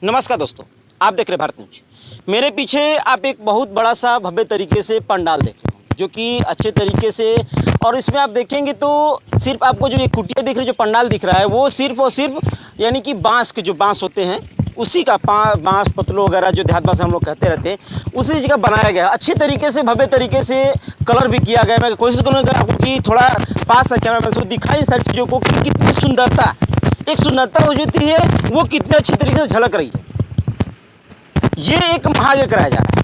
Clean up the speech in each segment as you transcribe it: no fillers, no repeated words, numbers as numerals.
नमस्कार दोस्तों, आप देख रहे हैं भारत न्यूज। मेरे पीछे आप एक बहुत बड़ा सा भव्य तरीके से पंडाल देख रहे हैं, जो कि अच्छे तरीके से, और इसमें आप देखेंगे तो सिर्फ आपको जो ये कुटिया दिख रही है, जो पंडाल दिख रहा है, वो सिर्फ और सिर्फ यानी कि बांस के जो बांस होते हैं उसी का बांस पतलो वगैरह जो देहात भाषा हम लोग कहते रहते हैं, उसी जगह बनाया गया। अच्छे तरीके से भव्य तरीके से कलर भी किया गया। मैं कोशिश करूँगा आपको कि थोड़ा पास से कैमरा मैन दिखाई सारी चीज़ों को कि कितनी सुंदरता, एक सुंदरता हो जाती है, वो कितने अच्छे तरीके से झलक रही है। ये एक महायज्ञ कराया जा रहा है,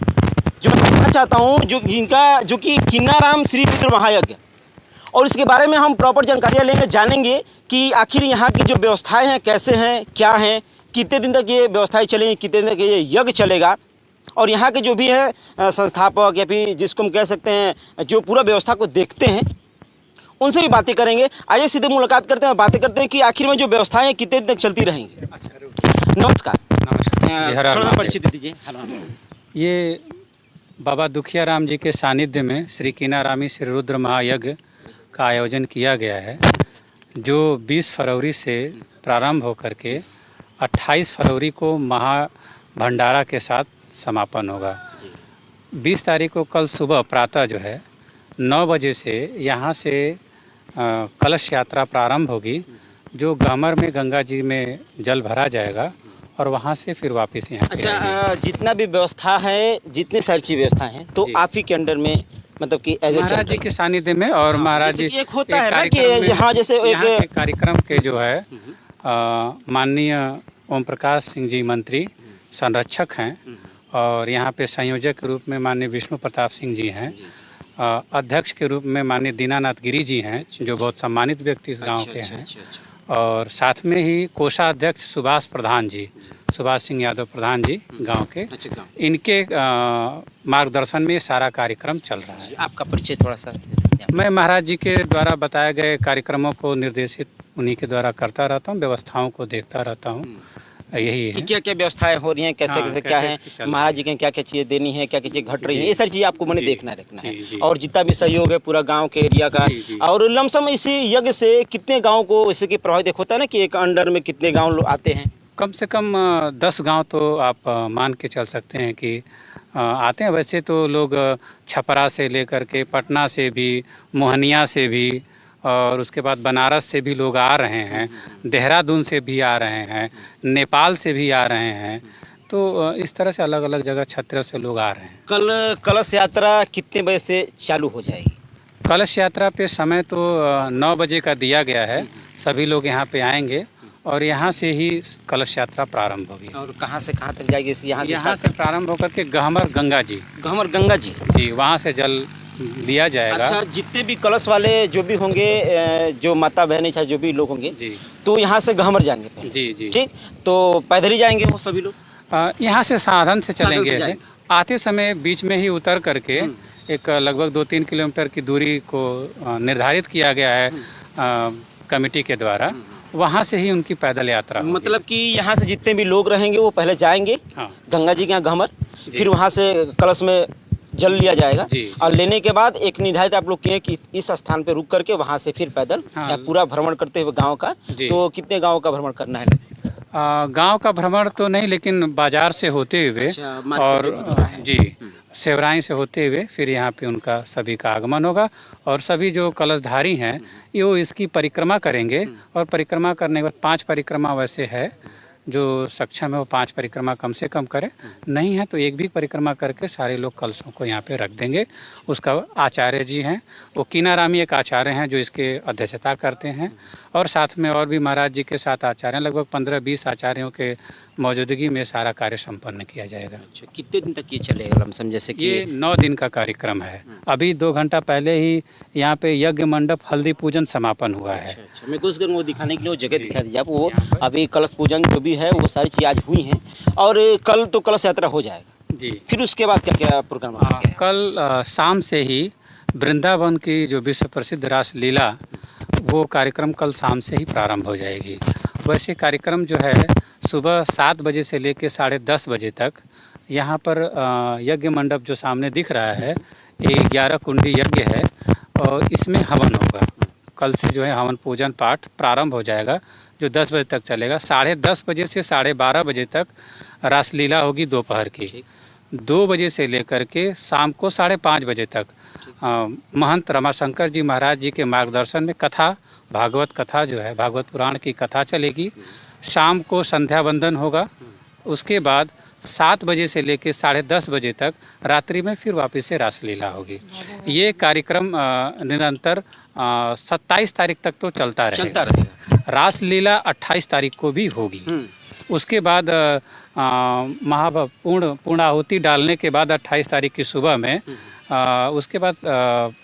जो मैं कहना चाहता हूँ, जो कि किन्नाराम श्री रुद्र महायज्ञ, और इसके बारे में हम प्रॉपर जानकारियाँ लेंगे, जानेंगे कि आखिर यहाँ की जो व्यवस्थाएं हैं कैसे हैं, क्या हैं, कितने दिन तक ये व्यवस्थाएं चलेंगी, कितने दिन तक ये यज्ञ चलेगा, और यहाँ के जो भी है संस्थापक या फिर जिसको हम कह सकते हैं जो पूरा व्यवस्था को देखते हैं, उनसे भी बातें करेंगे। आइए सीधे मुलाकात करते हैं, बातें करते हैं कि आखिर में जो व्यवस्थाएं कितने दिन तक चलती रहेंगी। नमस्कार। थोड़ा परिचय दे दीजिए। ये बाबा दुखियाराम जी के सानिध्य में श्री किन्नारामी श्री रुद्र महायज्ञ का आयोजन किया गया है, जो 20 फरवरी से प्रारंभ होकर के 28 फरवरी को महाभंडारा के साथ समापन होगा। 20 तारीख को कल सुबह प्रातः जो है 9 बजे से यहाँ से कलश यात्रा प्रारंभ होगी, जो गहमर में गंगा जी में जल भरा जाएगा और वहाँ से फिर वापस यहाँ। अच्छा, जितना भी व्यवस्था है, जितने सारी व्यवस्था हैं, तो आप ही के अंडर में, मतलब कि एज महाराज जी के सानिध्य में, और महाराज जी एक होता है ना कि यहाँ जैसे एक कार्यक्रम के जो है माननीय ओम प्रकाश सिंह जी मंत्री संरक्षक हैं, और यहाँ पे संयोजक के रूप में माननीय विष्णु प्रताप सिंह जी हैं, अध्यक्ष के रूप में माननीय दीनानाथ गिरी जी हैं, जो बहुत सम्मानित व्यक्ति इस गांव के हैं, और साथ में ही कोषाध्यक्ष सुभाष प्रधान जी, सुभाष सिंह यादव प्रधान जी गांव के, इनके मार्गदर्शन में सारा कार्यक्रम चल रहा है। आपका परिचय थोड़ा सा। मैं महाराज जी के द्वारा बताए गए कार्यक्रमों को निर्देशित उन्हीं के द्वारा करता रहता हूँ, व्यवस्थाओं को देखता रहता हूँ। यही है क्या क्या व्यवस्थाएं हो रही हैं, कैसे कैसे क्या है, महाराज जी के क्या क्या चीज़ें देनी है, क्या क्या चीज़ घट रही है, ये सारी चीज़ें आपको मैंने देखना रखना है, और जितना भी सहयोग है पूरा गांव के एरिया का। और लमसम इसी यज्ञ से कितने गांव को इससे कि प्रभावित होता है ना कि एक अंडर में कितने गांव आते हैं? कम से कम 10 गांव तो आप मान के चल सकते हैं कि आते हैं। वैसे तो लोग छपरा से लेकर के पटना से भी, मोहनिया से भी, और उसके बाद बनारस से भी लोग आ रहे हैं, देहरादून से भी आ रहे हैं, नेपाल से भी आ रहे हैं। तो इस तरह से अलग अलग जगह क्षेत्र से लोग आ रहे हैं। कल कलश यात्रा कितने बजे से चालू हो जाएगी? कलश यात्रा पे समय तो 9 बजे का दिया गया है। सभी लोग यहाँ पे आएंगे और यहाँ से ही कलश यात्रा प्रारंभ होगी। और कहाँ से कहाँ तक जाएगी? यहाँ से प्रारंभ होकर के गहमर गंगा जी वहाँ से जल दिया जाएगा। अच्छा, जितने भी कलश वाले जो भी होंगे, जो माता बहनें चाहे जो भी लोग होंगे, तो यहाँ से गहमर जाएंगे पहले। जी। ठीक, तो पैदल ही जाएंगे वो सभी लोग? यहाँ से साधन से चलेंगे। आते समय बीच में ही उतर करके एक लगभग 2-3 किलोमीटर की दूरी को निर्धारित किया गया है कमेटी के द्वारा, वहाँ से ही उनकी पैदल यात्रा। मतलब कि यहाँ से जितने भी लोग रहेंगे वो पहले जाएंगे गंगा जी के यहाँ गहमर, फिर वहाँ से कलश में जल लिया जाएगा, और लेने के बाद एक निर्धारित आप लोग किए कि इस स्थान पे रुक करके वहाँ से फिर पैदल या पूरा भ्रमण करते हुए गांव का। तो कितने गांव का भ्रमण करना है? गांव का भ्रमण तो नहीं, लेकिन बाजार से होते हुए और सेवराई से होते हुए फिर यहाँ पे उनका सभी का आगमन होगा, और सभी जो कलशधारी हैं ये इसकी परिक्रमा करेंगे। और परिक्रमा करने के बाद 5 परिक्रमा वैसे है, जो सक्षम है वो 5 परिक्रमा कम से कम करे, नहीं है तो एक भी परिक्रमा करके सारे लोग कलशों को यहाँ पे रख देंगे। उसका आचार्य जी हैं, वो किन्नारामी एक आचार्य हैं जो इसके अध्यक्षता करते हैं, और साथ में और भी महाराज जी के साथ आचार्य, लगभग 15-20 आचार्यों के मौजूदगी में सारा कार्य संपन्न किया जाएगा। अच्छा, कितने दिन तक ये चलेगा लमसम? जैसे कि ये 9 दिन का कार्यक्रम है। अभी 2 घंटा पहले ही यहाँ पे यज्ञ मंडप हल्दी पूजन समापन हुआ है। अच्छा, मैं कुछ वो दिखाने के लिए वो जगह दिखा दीजिए आप। वो अभी कलश पूजन जो भी है वो सारी चीज़ आज हुई हैं, और कल तो कलश यात्रा हो जाएगा जी। फिर उसके बाद क्या क्या प्रोग्राम? कल शाम से ही वृंदावन की जो विश्व प्रसिद्ध रास लीला, वो कार्यक्रम कल शाम से ही प्रारंभ हो जाएगी। वैसे कार्यक्रम जो है सुबह 7 बजे से लेकर 10:30 बजे तक यहाँ पर यज्ञ मंडप जो सामने दिख रहा है, ये 11 कुंडी यज्ञ है, और इसमें हवन होगा। कल से जो है हवन पूजन पाठ प्रारंभ हो जाएगा, जो 10 बजे तक चलेगा। 10:30 बजे से 12:30 बजे तक रासलीला होगी दोपहर की। 2 बजे से लेकर के शाम को 5:30 बजे तक महंत रमाशंकर जी महाराज जी के मार्गदर्शन में कथा, भागवत कथा जो है, भागवत पुराण की कथा चलेगी। शाम को संध्या वंदन होगा। उसके बाद 7 बजे से लेकर 10:30 बजे तक रात्रि में फिर वापस से रासलीला होगी। ये कार्यक्रम निरंतर 27 तारीख तक तो चलता रहेगा। रासलीला 28 तारीख को भी होगी। उसके बाद पूर्णाहुति डालने के बाद 28 तारीख की सुबह में उसके बाद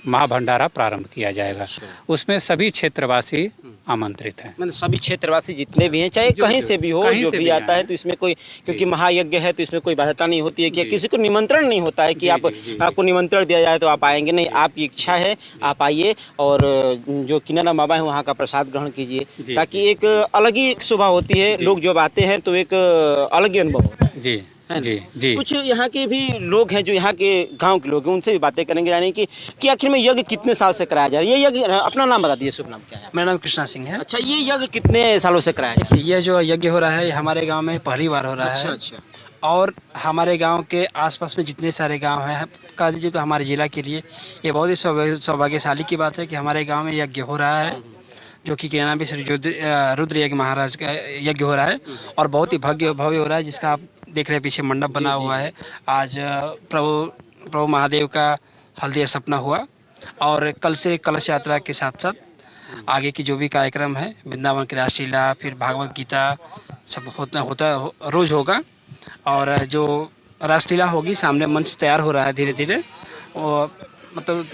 महाभंडारा प्रारंभ किया जाएगा। उसमें सभी क्षेत्रवासी आमंत्रित हैं। मतलब सभी क्षेत्रवासी जितने भी हैं, चाहे कहीं से भी हो, जो भी आता है, तो इसमें कोई, क्योंकि महायज्ञ है तो इसमें कोई बाध्यता नहीं होती है कि किसी को निमंत्रण नहीं होता है कि आपको निमंत्रण दिया जाए तो आप आएंगे, नहीं, आपकी इच्छा है आप आइए और जो किनारा बाबा है वहाँ का प्रसाद ग्रहण कीजिए, ताकि एक अलग ही शोभा होती है। लोग जब आते हैं तो एक अलग ही अनुभव होता है। जी जी जी। कुछ यहाँ के भी लोग हैं जो यहाँ के गांव के लोग हैं, उनसे भी बातें करेंगे, यानी कि आखिर में यज्ञ कितने साल से कराया जा रहा है। ये यज्ञ, अपना नाम बता दीजिए, शुभ नाम क्या है? मेरा नाम कृष्णा सिंह है। अच्छा, ये यज्ञ कितने सालों से कराया जा रहा है? ये जो यज्ञ हो रहा है हमारे गांव में पहली बार हो रहा है। अच्छा। और हमारे गांव के आसपास में जितने सारे गांव हैं, कह दीजिए तो हमारे ज़िला के लिए ये बहुत ही सौभाग्यशाली की बात है कि हमारे गांव में यज्ञ हो रहा है, जो कि किराना श्री रुद्र यज्ञ महाराज का यज्ञ हो रहा है और बहुत ही भव्य हो रहा है, जिसका आप देख रहे हैं पीछे मंडप बना हुआ है। आज प्रभु महादेव का हल्दी स्थापना हुआ और कल से कलश यात्रा के साथ साथ आगे की जो भी कार्यक्रम है, वृंदावन की रासलीला, फिर भागवत गीता सब होता रोज़ होगा। और जो रासलीला होगी, सामने मंच तैयार हो रहा है धीरे धीरे, और मतलब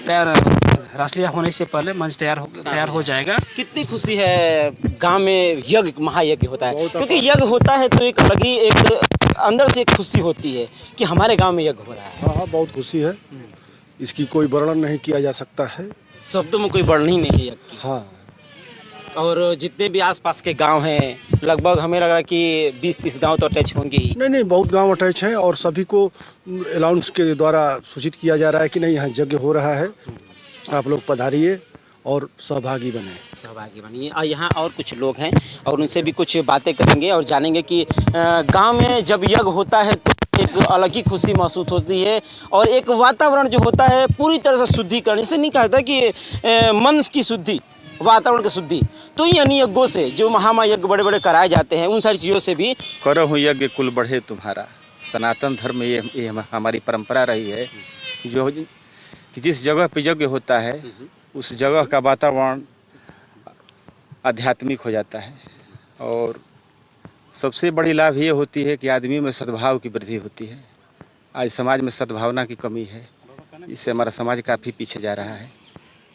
रासलीला होने से पहले मंच तैयार हो जाएगा। कितनी खुशी है गांव में यज्ञ, महायज्ञ होता है, क्योंकि यज्ञ होता है तो एक अलग ही एक अंदर से एक खुशी होती है कि हमारे गांव में यज्ञ हो रहा है। हाँ, बहुत खुशी है। इसकी कोई वर्णन नहीं किया जा सकता है, शब्दों में कोई वर्णन ही नहीं है यज्ञ की। हाँ। और जितने भी आसपास के गांव हैं, लगभग हमें लग रहा है कि 20-30 गांव तो अटैच होंगे ही। नहीं, बहुत गांव अटैच है और सभी को अनाउंस के द्वारा सूचित किया जा रहा है कि नहीं, यहाँ यज्ञ हो रहा है, आप लोग पधारिए और सहभागी बनिए। और यहाँ और कुछ लोग हैं और उनसे भी कुछ बातें करेंगे और जानेंगे कि गांव में जब यज्ञ होता है तो एक अलग ही खुशी महसूस होती है और एक वातावरण जो होता है पूरी तरह से शुद्धिकरण। इसे नहीं कहता कि मन की शुद्धि, वातावरण की शुद्धि, तो इन यज्ञों से जो महायज्ञ बड़े बड़े कराए जाते हैं, उन सारी चीज़ों से भी करो यज्ञ कुल बढ़े तुम्हारा। सनातन धर्म में ये हमारी परंपरा रही है, जो कि जिस जगह पे यज्ञ होता है उस जगह का वातावरण आध्यात्मिक हो जाता है। और सबसे बड़ी लाभ ये होती है कि आदमी में सद्भाव की वृद्धि होती है। आज समाज में सद्भावना की कमी है, इससे हमारा समाज काफ़ी पीछे जा रहा है।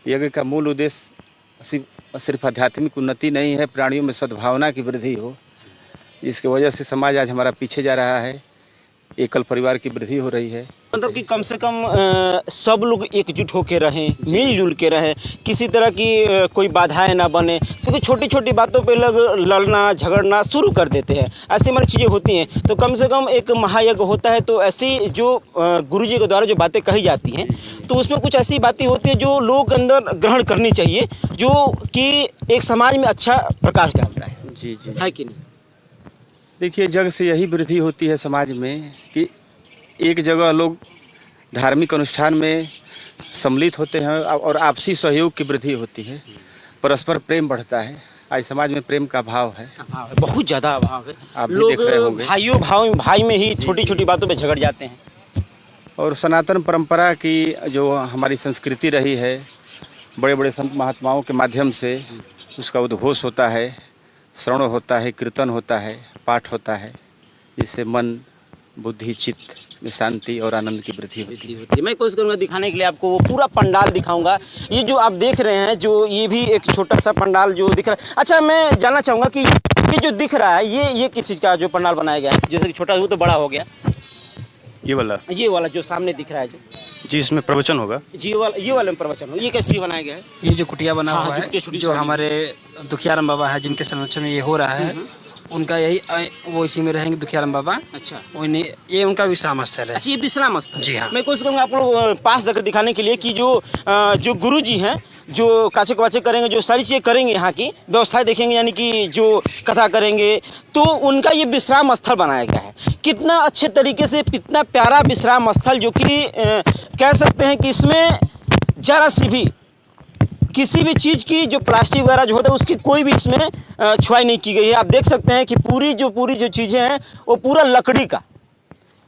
यज्ञ का मूल उद्देश्य सिर्फ आध्यात्मिक उन्नति नहीं है, प्राणियों में सद्भावना की वृद्धि हो। इसकी वजह से समाज आज हमारा पीछे जा रहा है, एकल परिवार की वृद्धि हो रही है। मतलब कि कम से कम सब लोग एकजुट होकर रहें, मिलजुल के रहें, किसी तरह की कोई बाधाएं ना बने, क्योंकि छोटी छोटी बातों पे लोग लड़ना झगड़ना शुरू कर देते हैं, ऐसी हमारी चीज़ें होती हैं। तो कम से कम एक महायज्ञ होता है तो ऐसी जो गुरुजी के द्वारा जो बातें कही जाती हैं, तो उसमें कुछ ऐसी बातें होती है जो लोग के अंदर ग्रहण करनी चाहिए, जो कि एक समाज में अच्छा प्रकाश डालता है। जी जी, है कि नहीं? देखिए, जग से यही वृद्धि होती है समाज में कि एक जगह लोग धार्मिक अनुष्ठान में सम्मिलित होते हैं और आपसी सहयोग की वृद्धि होती है, परस्पर प्रेम बढ़ता है। आज समाज में प्रेम का अभाव है, बहुत ज़्यादा अभाव है। आप भी लोग देख रहे होंगे भाई में ही छोटी छोटी बातों पे झगड़ जाते हैं। और सनातन परंपरा की जो हमारी संस्कृति रही है, बड़े बड़े संत महात्माओं के माध्यम से उसका उद्घोष होता है, श्रवण होता है, कीर्तन होता है, पाठ होता है, जिससे मन बुद्धि चित्त में शांति और आनंद की वृद्धि होती है। मैं कोशिश करूँगा दिखाने के लिए आपको वो पूरा पंडाल दिखाऊंगा। ये जो आप देख रहे हैं, जो ये भी एक छोटा सा पंडाल जो दिख रहा है। अच्छा, मैं जानना चाहूँगा कि ये जो दिख रहा है ये किस चीज़ का जो पंडाल बनाया गया है? जैसे कि छोटा वो तो बड़ा हो गया, ये वाला जो सामने दिख रहा है, जो जी इसमें प्रवचन होगा। जी ये वाले में प्रवचन होगा। ये कैसे बनाया गया है? ये जो कुटिया बना हुआ है, छोटी जो हमारे दुखियाराम बाबा है जिनके संरक्षण में ये हो रहा है, उनका यही वो इसी में रहेंगे दुखियाराम बाबा। अच्छा, ये उनका विश्राम स्थल है। अच्छा, ये विश्राम स्थल। जी हाँ। मैं कोशिश करूँगा आप लोग पास जाकर दिखाने के लिए कि जो गुरु जी हैं जो काचे कवाचे करेंगे, जो सारी चीज़ें करेंगे, यहाँ की व्यवस्थाएं देखेंगे, यानी कि जो कथा करेंगे, तो उनका ये विश्राम स्थल बनाया गया है। कितना अच्छे तरीके से, कितना प्यारा विश्राम स्थल, जो कि कह सकते हैं कि इसमें जरा सी भी किसी भी चीज़ की जो प्लास्टिक वगैरह जो होता है उसकी कोई भी इसमें छुआई नहीं की गई है। आप देख सकते हैं कि पूरी जो चीज़ें हैं वो पूरा लकड़ी का,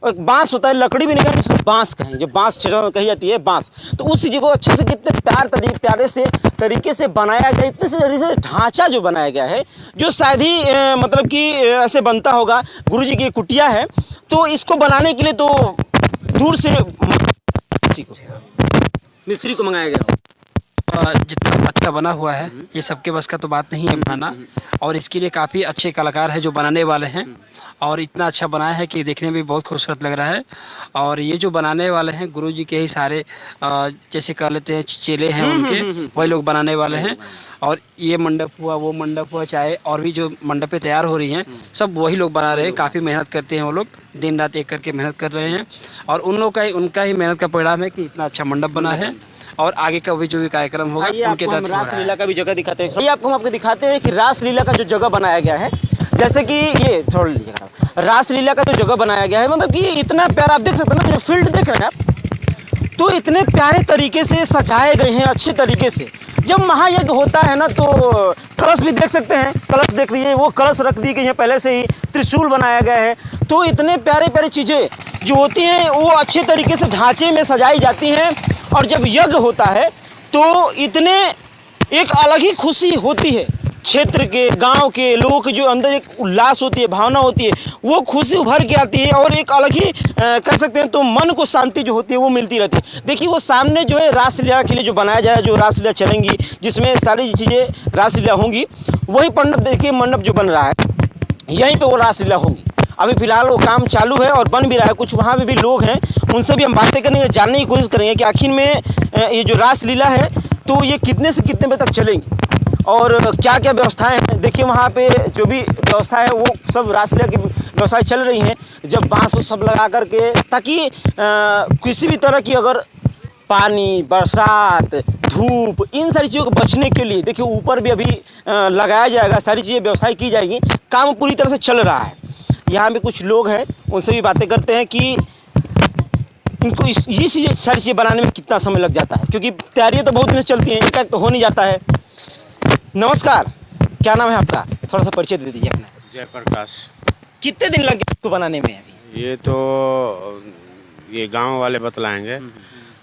एक बांस होता है, लकड़ी भी नहीं कहते उसको, बांस कहें, जो बांस कही जाती है बांस, तो उस चीज़ को अच्छे से कितने प्यारे से तरीके से बनाया गया, इतने से तरीके से ढांचा जो बनाया गया है, जो शायद ही मतलब कि ऐसे बनता होगा। गुरुजी की कुटिया है, तो इसको बनाने के लिए तो दूर से मिस्त्री को मंगाया गया। जितना अच्छा बना हुआ है ये सबके बस का तो बात नहीं है बनाना, और इसके लिए काफ़ी अच्छे कलाकार हैं जो बनाने वाले हैं, और इतना अच्छा बनाया है कि देखने में भी बहुत खूबसूरत लग रहा है। और ये जो बनाने वाले हैं गुरुजी के ही सारे जैसे कह लेते हैं चेले हैं उनके, वही लोग बनाने वाले हैं। और ये मंडप हुआ, वो मंडप हुआ, चाहे और भी जो मंडपें तैयार हो रही हैं, सब वही लोग बना रहे हैं। काफ़ी मेहनत करते हैं वो लोग, दिन रात एक करके मेहनत कर रहे हैं, और उन लोग का उनका ही मेहनत का परिणाम है कि इतना अच्छा मंडप बना है। और आगे का भी जो भी कार्यक्रम होगा उनके तहत रासलीला का भी जगह दिखाते हैं। ये आपको हम आपको दिखाते हैं कि रासलीला का जो जगह बनाया गया है, जैसे कि ये छोड़ लीजिएगा, रासलीला का जो जगह बनाया गया है, मतलब कि इतना प्यारा, आप देख सकते हैं ना, जो फील्ड देख रहे हैं आप, तो इतने प्यारे तरीके से सजाए गए हैं, अच्छे तरीके से। जब महायज्ञ होता है ना, तो कलश भी देख सकते हैं, कलश देख लीजिए, वो कलश रख दी गई है पहले से ही, त्रिशूल बनाया गया है। तो इतने प्यारे चीज़ें जो होती हैं वो अच्छे तरीके से ढांचे में सजाई जाती हैं, और जब यज्ञ होता है तो इतने एक अलग ही खुशी होती है। क्षेत्र के, गांव के लोगों के जो अंदर एक उल्लास होती है, भावना होती है, वो खुशी उभर के आती है, और एक अलग ही कह सकते हैं तो मन को शांति जो होती है वो मिलती रहती है। देखिए वो सामने जो है रासलीला के लिए जो बनाया जाए, जो रासलीला चलेंगी, जिसमें सारी चीज़ें रासलीला होंगी, वही मंडप, देखिए मंडप जो बन रहा है, यहीं पर वो रासलीला होंगी। अभी फ़िलहाल वो काम चालू है और बन भी रहा है। कुछ वहाँ पे भी लोग हैं, उनसे भी हम बातें करेंगे, जानने की कोशिश करेंगे कि आखिर में ये जो रासलीला है तो ये कितने से कितने बजे तक चलेंगी, और क्या क्या व्यवस्थाएं हैं। देखिए वहाँ पे जो भी व्यवस्था है वो सब रासलीला की व्यवस्थाएं चल रही हैं, जब बांस वो सब लगा करके, ताकि किसी भी तरह की अगर पानी, बरसात, धूप, इन सारी चीज़ों को बचने के लिए, देखिए ऊपर भी अभी लगाया जाएगा, सारी चीज़ें व्यवस्थाएं की जाएगी। काम पूरी तरह से चल रहा है। यहाँ पे कुछ लोग हैं, उनसे भी बातें करते हैं कि इनको ये सारी चीज़ें बनाने में कितना समय लग जाता है, क्योंकि तैयारियाँ तो बहुत दिन चलती हैं, एक तो हो नहीं जाता है। नमस्कार, क्या नाम है आपका? थोड़ा सा परिचय दे दीजिए अपना। जयप्रकाश। कितने दिन लगे इसको बनाने में अभी? ये तो ये गांव वाले बतलाएंगे,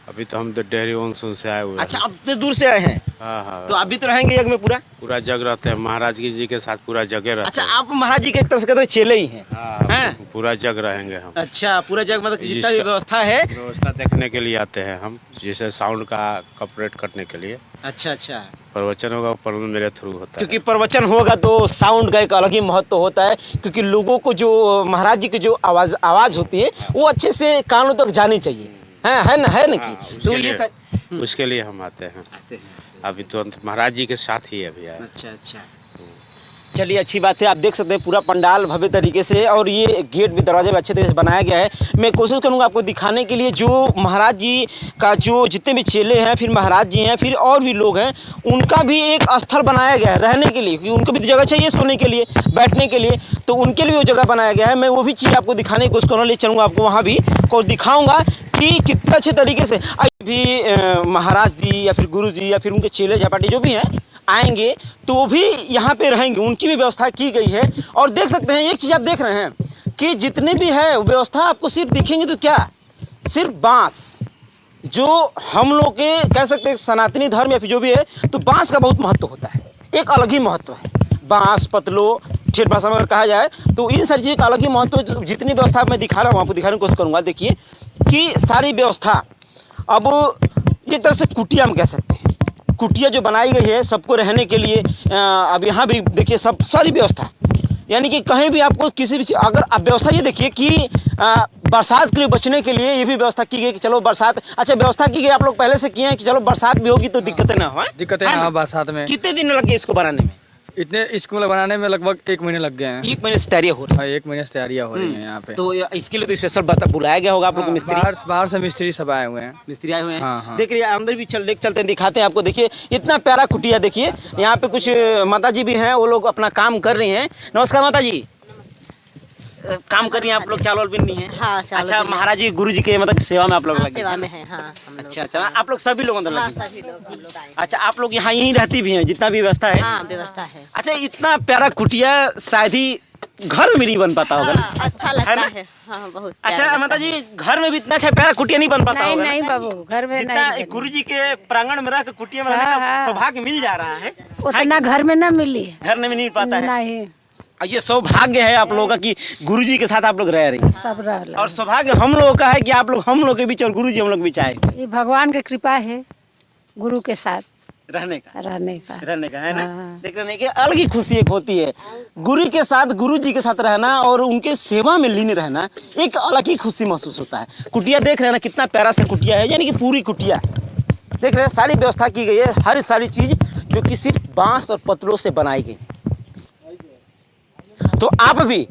अभी तो हम डेहरी ऑनसून से आए हुए हैं। अच्छा, अब तो दूर से आए हैं। हाँ। तो अभी तो रहेंगे यज्ञ में पूरा जग रहते हैं, महाराज जी के साथ पूरा जगे रहते अच्छा, आप महाराज जी के एक तरह से कहते हैं चेले ही हैं। हैं। पूरा जग रहेंगे हम। अच्छा, पूरा जग मतलब जितना भी व्यवस्था है, व्यवस्था देखने के लिए आते हैं हम, जैसे साउंड का कॉपरेट करने के लिए। अच्छा, प्रवचन होगा, प्रवचन मेरे थ्रू होता है, क्योंकि प्रवचन होगा तो साउंड का एक अलग ही महत्व होता है, क्योंकि लोगों को जो महाराज जी की जो आवाज़ होती है वो अच्छे से कानों तक जानी चाहिए, है ना कि तो उसके लिए हम आते हैं। अभी तुरंत महाराज जी के साथ ही अभी आए। अच्छा, चलिए अच्छी बात है। आप देख सकते हैं पूरा पंडाल भव्य तरीके से, और ये गेट भी, दरवाजे भी अच्छे तरीके से बनाया गया है। मैं कोशिश करूंगा आपको दिखाने के लिए, जो महाराज जी का जो जितने भी चेले हैं, फिर महाराज जी हैं, फिर और भी लोग हैं, उनका भी एक स्थल बनाया गया है रहने के लिए, क्योंकि उनको भी जगह चाहिए सोने के लिए, बैठने के लिए, तो उनके लिए वो जगह बनाया गया है। मैं वो भी चीज़ आपको दिखाने की कोशिश करूँगा, ले चलूँगा आपको वहाँ भी, को दिखाऊँगा कि कितने अच्छे तरीके से भी महाराज जी या फिर गुरु जी या फिर उनके चेले झापाटी जो भी हैं आएंगे, तो वो भी यहाँ पे रहेंगे, उनकी भी व्यवस्था की गई है। और देख सकते हैं एक चीज़ आप देख रहे हैं कि जितने भी है व्यवस्था आपको सिर्फ दिखेंगे तो क्या, सिर्फ बांस, जो हम लोग के कह सकते हैं सनातनी धर्म या फिर जो भी है, तो बांस का बहुत महत्व होता है, एक अलग ही महत्व है। बांस, पतलो, ठेठ भाषा में अगर कहा जाए तो इन सारी चीज़ों का अलग ही महत्व। जितनी व्यवस्था मैं दिखा रहा हूँ आपको दिखाने की कोशिश करूँगा। देखिए कि सारी व्यवस्था, अब एक तरह से कुटिया हम कह सकते हैं, कुटिया जो बनाई गई है सबको रहने के लिए। अब यहाँ भी देखिए सब सारी व्यवस्था, यानी कि कहीं भी आपको किसी भी अगर आप व्यवस्था ये देखिए कि बरसात के लिए बचने के लिए ये भी व्यवस्था की गई कि चलो बरसात, अच्छा व्यवस्था की गई आप लोग पहले से किए हैं कि चलो बरसात भी होगी तो दिक्कतें ना हो। दिक्कतें ना हो बरसात में। कितने दिन लगे इसको बनाने में? इतने स्कूल बनाने में लगभग 1 महीने लग गए हैं। 1 महीने से तैयारियां हो रही हाँ, 1 महीने से तैयारियां हो रही हैं यहाँ पे। है तो इसके लिए तो स्पेशल बुलाया गया होगा आप लोग को मिस्त्री? बाहर से मिस्त्री सब आए हुए हैं। मिस्त्री आए हुए हैं। हाँ, हाँ। देख रहिए अंदर भी चलते हैं, दिखाते हैं आपको। देखिए इतना प्यारा कुटिया, देखिए यहाँ पे कुछ माता जी भी हैं, वो लोग अपना काम कर रही हैं। नमस्कार माता जी, काम कर रही हैं आप लोग, चावल बिन रही हैं? हाँ, चावल अच्छा, बिन रही हैं। महाराज जी गुरु जी के मतलब सेवा में आप लोग लगे? सेवा में है, हाँ हम लोग। अच्छा, आप लोग सभी लोग अंदर हाँ, लगे? सभी लोग हम लोग आए। अच्छा, आप लोग यहाँ यहीं रहती भी हैं, जितना भी व्यवस्था है? हाँ, व्यवस्था है। अच्छा, इतना प्यारा कुटिया शायद ही घर में नहीं बन पाता होगा ना? हाँ, अच्छा लगता ना? है। हाँ, बहुत अच्छा प्यारा माता लगता जी, घर में भी इतना अच्छा प्यारा कुटिया नहीं बन पाता होगा ना? नहीं बाबू, घर में जितना नहीं गुरु जी के प्रांगण में रह के कुटिया में रहने का सौभाग्य मिल जा रहा है, उतना घर में न मिली। घर में नहीं पाता है। नहीं, और ये सौभाग्य है आप लोगों का कि गुरु जी के साथ आप लोग रह रही हैं। सब रह और सौभाग्य हम लोगों का है कि आप लोग हम लोग के बीच और गुरु जी हम लोग के बीच आए ये भगवान की कृपा है, गुरु के साथ रहने का रहने का है ना? हाँ। देख रहने की अलग ही खुशी एक होती है। गुरु के साथ, गुरु जी के साथ रहना और उनके सेवा में लीन रहना एक अलग ही खुशी महसूस होता है। कुटिया देख रहे हैं ना, कितना प्यारा सा कुटिया है, यानी कि पूरी कुटिया देख रहे हैं, सारी व्यवस्था की गई है, हर सारी चीज जो कि सिर्फ बांस और पत्तलों से बनाई गई। तो आप भी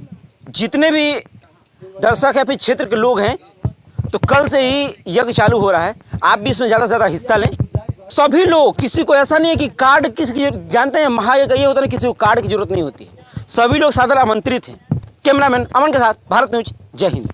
जितने भी दर्शक है, अपने क्षेत्र के लोग हैं, तो कल से ही यज्ञ चालू हो रहा है, आप भी इसमें ज़्यादा से ज़्यादा हिस्सा लें। सभी लोग, किसी को ऐसा नहीं है कि कार्ड किसी, जानते हैं महायज्ञ ये होता है, किसी को कार्ड की जरूरत नहीं होती है, सभी लोग सादर आमंत्रित हैं। कैमरामैन अमन के साथ भारत न्यूज, जय हिंद।